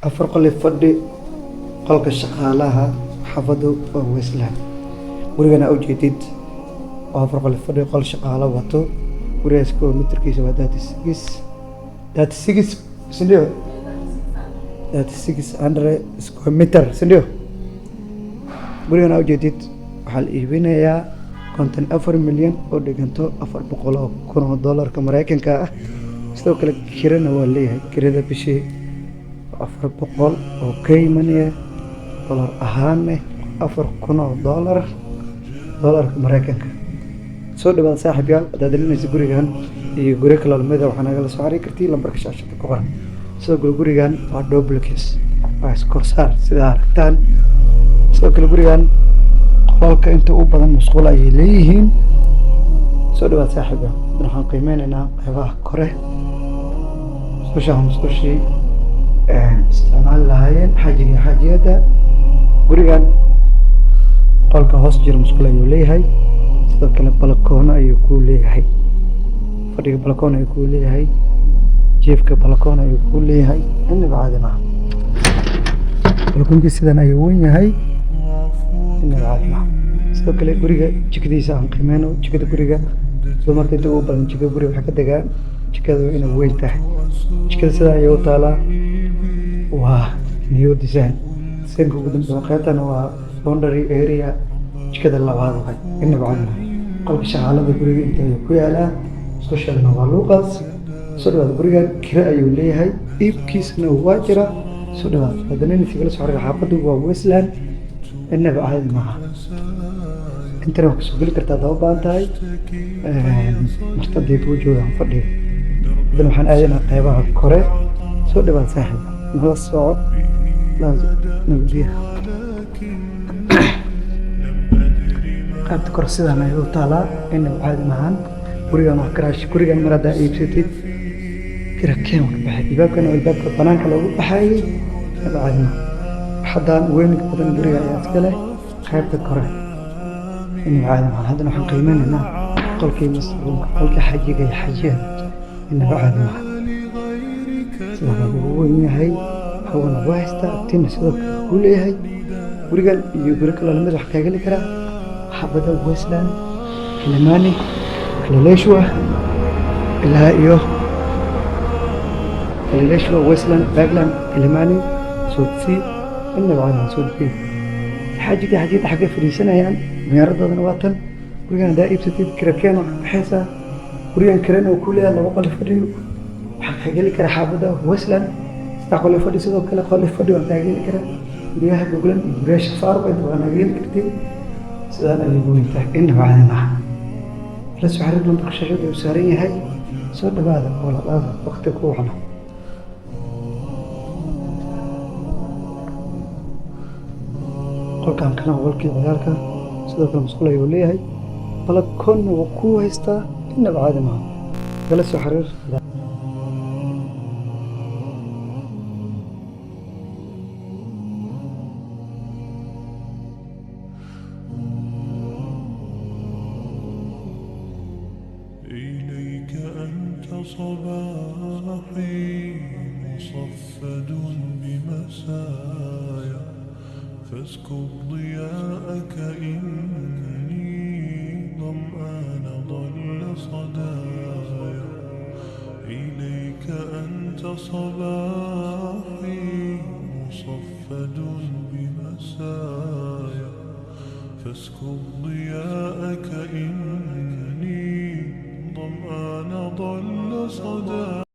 afar qol fadhi qolka shaqaalaha xaafadu waa Westland gurigana u jeedid waa afar qol fadhi qol shaqaalaha wato gurigaas kilometerkiisa waa 36 sindio 3600 square meter sindio gurigana u jeedid waxaa la iibinayaa 54 milyan oo dhiganto 400,000 oo doolarka Mareykanka ah sidoo kale kirana waa leeyahay kirada bishii 400 oo Kenya dollar ahaan 4,000 oo doolarka Mareykanka soo dhawaad saaxiibayaal dadaalinaysa gurigan iyo guri kale lamida waxaan naga soo xariir kartii lambarka shaashada ku qoran soo gurigan waa duplex waa iskoorsaar sida aragtaan soo kale gurigan qolka inta u badan musqul ay leeyihiin soo dhawaad saaxiibayaal waxaan qiimeynaynaa qaybaha kore musqushii isticmaal lahaayeen xajiyada gurigan qolka hoos jira musqul ayuu leeyahay sidoo kale balkoon ayuu ku leeyahay fadhiga balkoon ayuu ku leeyahay jeefka balkoon ayuu ku leeyahay inaba caadi maaha balkoonka sidan ayuu weyn yahay inaba caadi maaha sidoo kale guriga jikadiisa aan qiimeyno jikada guriga soo markay inta ugu badan jikada guriga waxaa ka degaa jikadu inay weyn tahay jikada sidaa ayay u taalaa waa new design design-ka ugu dambeeya qaybtana waa laundry area jikada labaad waay inaba caadi maaha qolka shaqaalada guriga inta ayuu ku yaalaa socialna waa luuqaas soo dhawaad gurigan kira ayuu leeyahay iibkiisana waa jira soo dhawaad haddana inay sigala soo xariir xaafadu waa Westland inaba caadi maaha intana waa kasoo geli kartaa hadaba baahan tahay martadeed uu joogaan fadhiga haddana waxaan aadaynaa qaybaha kore soo dhawaad saaxiib nala soco nabadiya qaybta kore sidaan ayay u taalaa inaba caadi maahan gurigan waa garaash gurigan mar haddaa iibsatid kirakeen waa baxay albaabkana waa albaabka banaanka loogu baxayay inaba caadi maaha haddaan weyninka badan guriga ayaa iska leh qaybta kore inaba caadi maaha haddana waxaan qiimeynaynaa qolkii masruunka qolkii xajiga iyo xajiyada inaba caadi maaha sidaa lagu weyn yahay hawena waa haystaa abtiina sidoo kale kuu leeyahay gurigan iyo guri kaloo lamid wax kaa geli karaa xaafada Westland Kilimani Kileleshwa ilaa iyo Kileleshwa Westland Bagland Kilimani Soodsii inaba caadi maaha Soodsii xajida xagee fadhiisanayaan miyaaraddoodana waa tan gurigan haddaa iibsatid kirakeen waxaa baxaysaa gurigan kirana oo ku leeyahay 2 qol fadhiyo waxaa kaa geli kara xaafada Westland 3 qol fadhi sidoo kale qol fadhi waa kaa geli kara guryaha Goglan iyo guryaha Shafaarba inta waa naga geli kartid sidaan ayay weyn tahay inaba caadi maaha la soo xariir lambarka shaashada uu saaran yahay soo dhawaada walaalaada waqti ku wacna qolkan kana qolkii ciyaalka sidoo kale musqul ayuu leeyahay balkoonna wuu ku haystaa inaba caadi maaha kala soo xariir إليك أنت صباحي مصفد بمسايا فاسكب ضياءك إني ظمآن ضل صدايا إليك أنت صباحي مصفد بمسايا فاسكب ضياءك إني ظمآن ضل صدايا